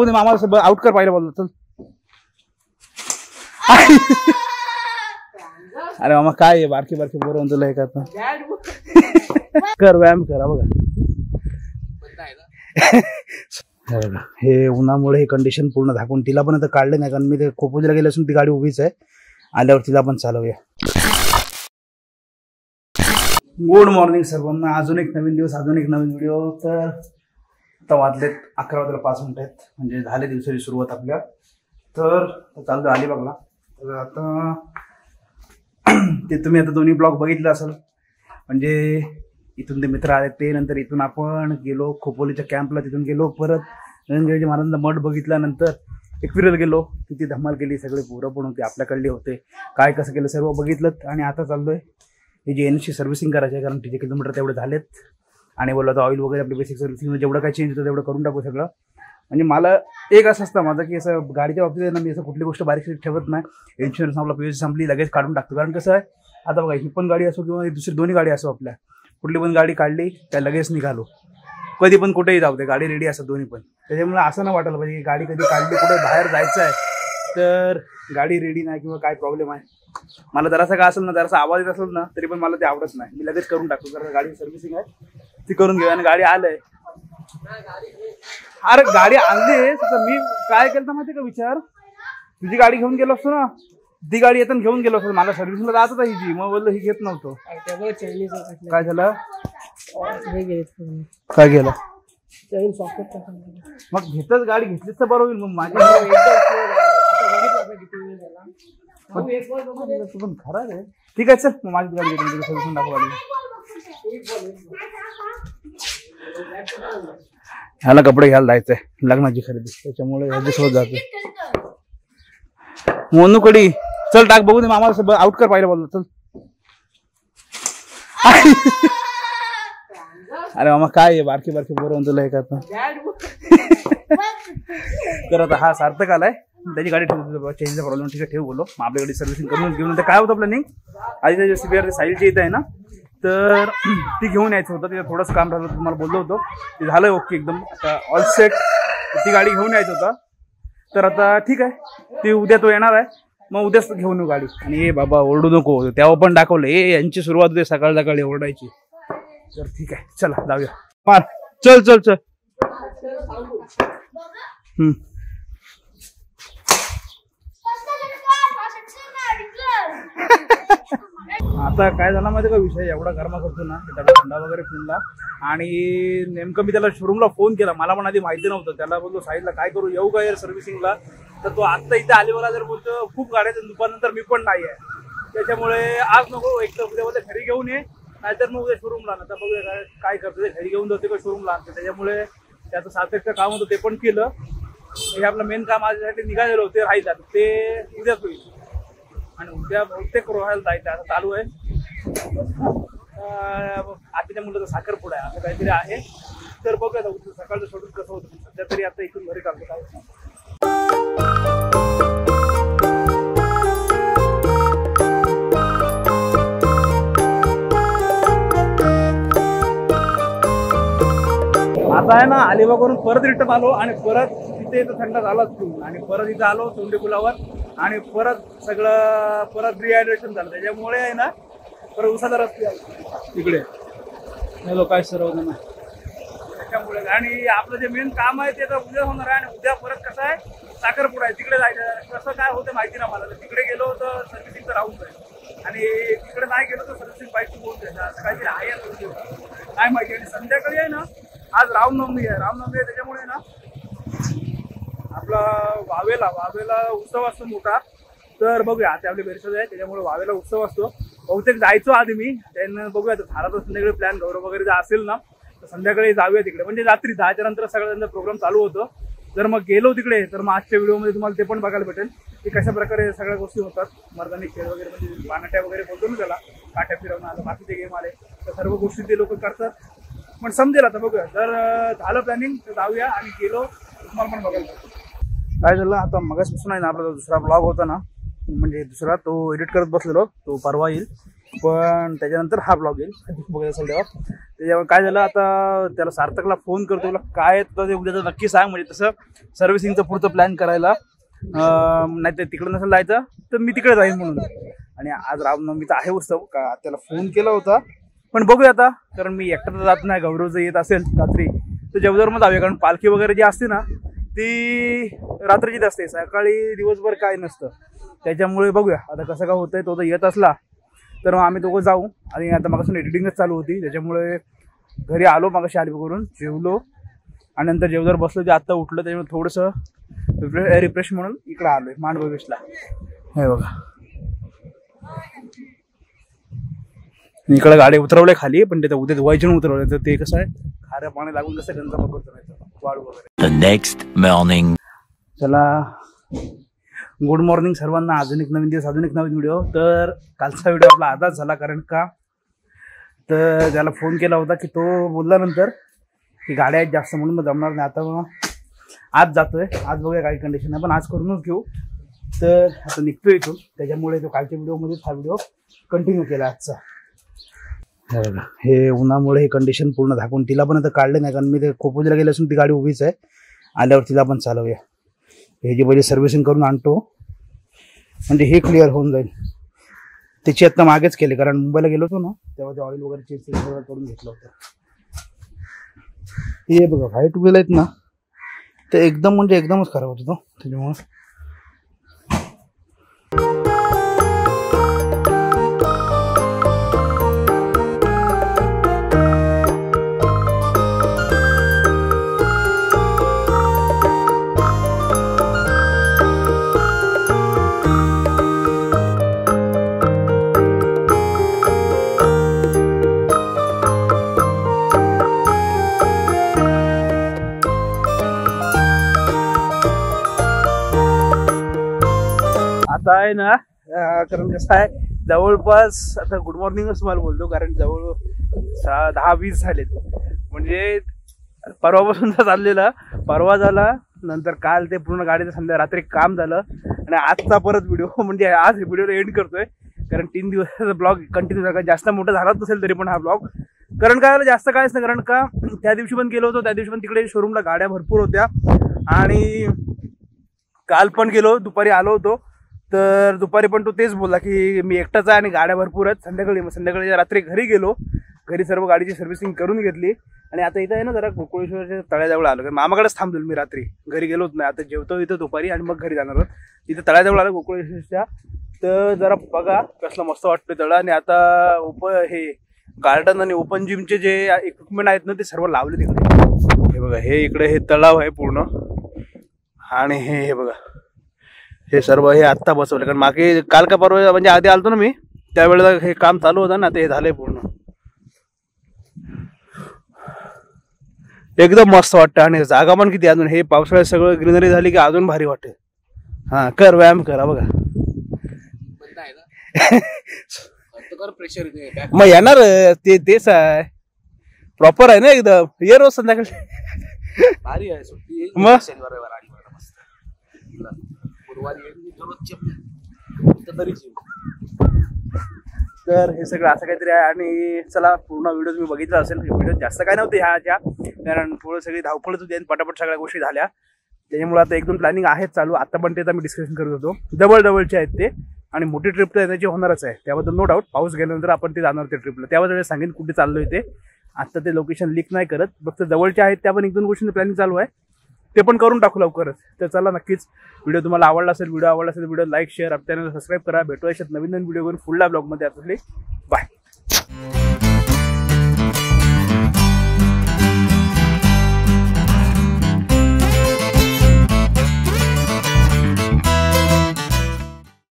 बघू दे मामा आउट कर पाहिलं बोललो चल अरे मामा काय आहे बारकी बारकी बरोबर तुला हे करता कर व्यायाम करा बघा हे उन्हामुळे हे कंडिशन पूर्ण झाकून तिला पण आता काढले नाही कारण मी ते खोपोजीला गेले असून ती गाडी उभीच आहे आल्यावर तिला पण चालवूया गुड मॉर्निंग सर्वांना अजून एक नवीन दिवस अजून एक नवीन व्हिडिओ तर आता वाजलेत 11:05 आहेत म्हणजे झाले दिवसाची सुरुवात आपल्या तर चाललो अलिबागला तर आता ते तुम्ही आता दोन्ही ब्लॉग बघितले असेल म्हणजे इथून ते मित्र आले ते नंतर इथून आपण गेलो खोपोलीच्या कॅम्पला तिथून गेलो परत धनंजयजी महाराजांचा मठ बघितल्यानंतर एकविरेला गेलो किती धमाल केली सगळे पोरं पण होते आपल्याकडले होते काय कसं केलं सर्व बघितलं आणि आता चाललोय ही जी एनची सर्व्हिसिंग करायची आहे कारण तिचे किलोमीटर तेवढे झालेत आणि बोललो तर ऑइल वगैरे आपली बेसिक सर्व्हिसिंग जेवढं काय चेंज होतं तेवढं करून टाकू सगळं म्हणजे मला एक असं असतं माझं की असं गाडीच्या बाबतीत ना मी असं कुठली गोष्ट बारीक ठेवत नाही इन्शुरन्स आपला पीएच संपली लगेच काढून टाकतो कारण कसं आहे आता बघा ही पण गाडी असो किंवा दुसरी दोन्ही गाडी असो आपल्या कुठली पण गाडी काढली त्या लगेच निघालो कधी पण कुठेही जाऊ दे गाडी रेडी असतात दोन्ही पण त्याच्यामुळे असं नाही वाटायला पाहिजे की गाडी कधी काढली कुठे बाहेर जायचं आहे तर गाडी रेडी नाही किंवा काय प्रॉब्लेम आहे मला जरासा काय असेल ना जरासा आवाज येत असेल ना तरी पण मला ते आवडत नाही मी लगेच करून टाकतो जर गाडी सर्व्हिसिंग आहे ती करून घेऊ आणि गाडी आलंय अरे गाडी आणली मी काय केलं माहिती का विचार तुझी गाडी घेऊन गेलो असतो ना ती गाडी येताना घेऊन गेलो असतो मला सर्व्हिसिंगला जात होता हिची मग बोललो ही घेत नव्हतो काय झालं काय गेलं मग घेतच गाडी घेतलीच तर बरोबर मग माझी पण खरं आहे ठीक आहे चल मग माझी गाडी घेतो सर्व्हिसिंग दाखव ह्याला कपडे घ्यायला जायचंय लग्नाची खरेदी त्याच्यामुळे ह्याच्यासोबत जातो मोनू कडी चल टाक बघू दे मामा आउट कर पाहिलं बोललो चल अरे मामा काय आहे बारकी बारकी बरोबर तुला हे करता तर आता हा सार्थक आलाय त्याची गाडी ठेवतो चेंजचा प्रॉब्लेम ठीक आहे ठेव बोलो मग आपल्या गाडी सर्व्हिसिंग करून घेऊन काय होतं प्लॅनिंग आधी त्याच्या सीबीआर साईलची इथं आहे ना तर ती घेऊन यायचं होतं तिथं थोडंसं काम राहिलं तुम्हाला बोललो होतो ते झालं ओके एकदम आता ऑल सेट ती गाडी घेऊन यायचं होतं तर आता ठीक आहे ती उद्या तो येणार आहे मग उद्याच घेऊन येऊ गाडी आणि ए बाबा ओरडू नको तेव्हा पण दाखवलं यांची सुरुवात होते सकाळ सकाळी ओरडायची तर ठीक आहे चला जाऊया मार चल चल चल आता काय झाला माहिती का विषय एवढा गरमा करतो ना त्याला थंडा वगैरे पिनला आणि नेमकं मी त्याला शोरूमला फोन केला मला पण आधी माहिती नव्हतं त्याला बोललो साईडला काय करू येऊ का यार सर्व्हिसिंगला तर तो आत्ता इथे अलिबागला जर बोलतो खूप गाड्या दुपारनंतर मी पण नाही आहे त्याच्यामुळे आज नको एक तर उद्या उद्या घरी घेऊन ये नाहीतर मग उद्या शोरूमला ना तर बघूया काय करतो ते घरी घेऊन जाते का शोरूमला आणते त्याच्यामुळे त्याचं सार्थकचं काम होतं ते पण केलं हे आपलं मेन काम माझ्यासाठी निघालेलं होते राहिलं ते उद्याच होईल आणि उद्या बहुतेक रोहायला जायचं आता चालू आहे आताच्या मुलाचा साखरपुडा आहे असं काहीतरी आहे तर बघूया सकाळचं शेड्यूल कसं होतं सध्या तरी आता इथून घरी काढतो काय आता आहे ना अलिबागवरून परत रिटर्न आलो आणि परत तिथे इथं थंड झालाच तू आणि परत इथं आलो चोंडी पुलावर आणि परत सगळं परत डिहायड्रेशन झालं त्याच्यामुळे आहे ना परत उसाचा रस्ते तिकडे हॅलो काय सर्व ना त्याच्यामुळे आणि आपलं जे मेन काम आहे ते तर उद्या होणार आहे आणि उद्या परत कसं आहे साखरपुडा आहे तिकडे जायचं कसं काय होतं माहिती ना मला तर तिकडे गेलो तर सर्व्हिसिंग तर राहून जाईल आणि तिकडे नाही गेलो तर सर्व्हिसिंग बाईकची बोलून जायचं असं काहीतरी आहे काय माहिती आणि संध्याकाळी आहे ना आज रामनवमी आहे त्याच्यामुळे ना आपला वावेला उत्सव असतो मोठा तर बघूया ते आपली बेरसद आहे त्याच्यामुळे वावेला उत्सव असतो बहुतेक जायचो आधी मी त्यांना बघूया झाला तर संध्याकाळी प्लॅन गौरव वगैरे जर असेल ना तर संध्याकाळी जाऊया तिकडे म्हणजे रात्री 10च्या नंतर सगळ्यांचा प्रोग्राम चालू होतो जर मग गेलो तिकडे तर मग आजच्या व्हिडिओमध्ये तुम्हाला ते पण बघायला भेटेल की कशा प्रकारे सगळ्या गोष्टी होतात मर्दानी खेळ वगैरे म्हणजे पानाट्या वगैरे बोलतो ना त्याला काट्या फिरवणं आता बाकीचे गेम आले तर सर्व गोष्टी ते लोक करतात पण समजेल आता बघूया जर झालं प्लॅनिंग तर जाऊया आणि गेलो तुम्हाला पण बघायला काय झालं आता मगाचपासून आहे ना आपला दुसरा ब्लॉग होता ना म्हणजे दुसरा तो एडिट करत बसलेलो तो परवा येईल पण त्याच्यानंतर हा ब्लॉग येईल बघायला असेल तेव्हा. त्याच्यामुळे काय झालं, आता त्याला सार्थकला फोन करतो, तुला काय तर ते उद्याचं नक्की सांग, म्हणजे तसं सर्व्हिसिंगचं पुढचं प्लॅन करायला. नाही तर तिकडं नसेल जायचं तर मी तिकडे जाईन म्हणून. आणि आज रामनवमीचा आहे उत्सव, का त्याला फोन केला होता, पण बघूया आता, कारण मी एकटा तर जात नाही. गौरव जर येत असेल रात्री तर जेवदरमध्ये जाऊया, कारण पालखी वगैरे जी असते ना ती रात्रीचीच असते, सकाळी दिवसभर काय नसतं. त्याच्यामुळे बघूया आता कसं काय होतंय. तो जर येत असला तर मग आम्ही दोघं जाऊ. आणि आता मागासून एडिटिंगच चालू होती, त्याच्यामुळे घरी आलो मागाशी आली करून, जेवलो आणि नंतर जेवदर बसलो, ते आत्ता उठलं. त्याच्यामुळे थोडंसं रिफ्रेश म्हणून इकडं आलो आहे मांडबगेशला. हे बघा इकडे गाडी उतरवले खाली, पण ते उद्या धुवायचे ना उतरवले, तर ते कसं आहे खारं पाणी लागून कसं गंज पकडतो नाही वाळू वगैरे. Next morning. चला गुड मॉर्निंग सर्वांना. अजून एक नवीन दिवस, अजून एक नवीन व्हिडिओ. तर कालचा व्हिडिओ आपला आताच झाला, कारण का तर त्याला फोन केला होता की तो बोलल्यानंतर की गाड्या आहेत जास्त म्हणून मग जमणार नाही. आता मग आज जातोय, आज बघूया काही कंडिशन आहे, पण आज करूनच घेऊ. तर आता निघतोय इथून, त्याच्यामुळे तो कालच्या व्हिडिओमध्येच हा व्हिडिओ कंटिन्यू केला आजचा. हे उन्हामुळे हे कंडिशन पूर्ण झाकून, तिला पण आता काढले नाही, कारण मी ते खोपोजीला गेले असून ती गाडी उभीच आहे. आल्यावर तिला पण चालवूया. हे जी पहिली सर्व्हिसिंग करून आणतो म्हणजे हे क्लिअर होऊन जाईल. त्याची आत्ता मागेच केली, कारण मुंबईला गेलो होतो ना तेव्हा ते ऑइल वगैरे चेंज करून घेतलं होतं. हे बघा व्हाईट व्हील आहेत ना, ते एकदम म्हणजे एकदमच खराब होत होतो. त्याच्यामुळे आता आहे ना, कारण कसं आहे जवळपास आता गुड मॉर्निंगच मला बोलतो, कारण जवळ 10-20 झालेत. म्हणजे परवापासून चाललेलं, परवा झाला, नंतर काल ते पूर्ण गाडीचं संध्या रात्री काम झालं, आणि आजचा परत व्हिडिओ, म्हणजे आज व्हिडिओ एंड करतोय. कारण 3 दिवसाचा ब्लॉग कंटिन्यू झाला, जास्त मोठा झालाच नसेल तरी पण हा ब्लॉग. कारण काय जास्त कायच नाही, कारण का त्या दिवशी पण गेलो होतो, त्या दिवशी पण तिकडे शोरूमला गाड्या भरपूर होत्या. आणि काल पण गेलो, दुपारी आलो होतो, तर दुपारी पण तो तेच बोलला की मी एकटाच आहे आणि गाड्या भरपूर आहेत. संध्याकाळी रात्री घरी गेलो, घरी सर्व गाडीची सर्व्हिसिंग करून घेतली. आणि आता इथं आहे ना जरा गोकुळेश्वरच्या तळ्याजवळ आलो, कारण मामाकडेच थांबलो मी रात्री, घरी गेलोच नाही. आता जेवतो इथं दुपारी आणि मग घरी जाणार. इथं तळ्याजवळ आलं गोकुळेश्वरच्या, तर जरा बघा कसलं मस्त वाटतं तळं. आणि आता हे गार्डन आणि ओपन जिमचे जे इक्विपमेंट आहेत ना ते सर्व लावले तिकडे. हे बघा, हे इकडे हे तलाव आहे पूर्ण, आणि हे बघा हे सर्व हे आत्ता बसवलं, कारण मागे काल का परवा म्हणजे आधी आलतो ना मी, त्यावेळेला हे काम चालू होतं ना, ते झालंय पूर्ण. एकदम मस्त वाटतं. आणि जागा पण किती अजून, हे पावसाळ्यात सगळं ग्रीनरी झाली की अजून भारी वाटते. हा कर व्यायाम करा बघा. मग येणार तेच आहे, प्रॉपर आहे ना एकदम. ये रोज संध्याकाळी भारी आहे सुट्टी. मग तर हे सगळं असं काहीतरी आहे. आणि चला पूर्ण व्हिडिओ तुम्ही बघितला असेल. व्हिडिओ जास्त काय नव्हते ह्याच्या, कारण थोडं सगळी धावपळच होती आणि पटापट सगळ्या गोष्टी झाल्या. त्याच्यामुळे आता 1-2 प्लॅनिंग आहेत चालू, आता पण ते मी डिस्कशन करत होतो. जवळचे आहेत ते, आणि मोठी ट्रिप तर येण्याची होणारच आहे, त्याबद्दल नो डाऊट. पाऊस गेल्यानंतर आपण ते जाणार त्या ट्रिपला, त्याबद्दल सांगेन कुठे चाललोय ते. आता ते लोकेशन लीक नाही करत, फक्त जवळचे आहेत त्या पण 1-2 गोष्टींचं प्लॅनिंग चालू आहे, ते पण करून टाकू लवकरच. तर चला नक्कीच व्हिडिओ तुम्हाला आवडला असेल, video like share, channel subscribe करा. भेटू अशात नवीन व्हिडिओ करून पुढल्या ब्लॉगमध्ये. बाय.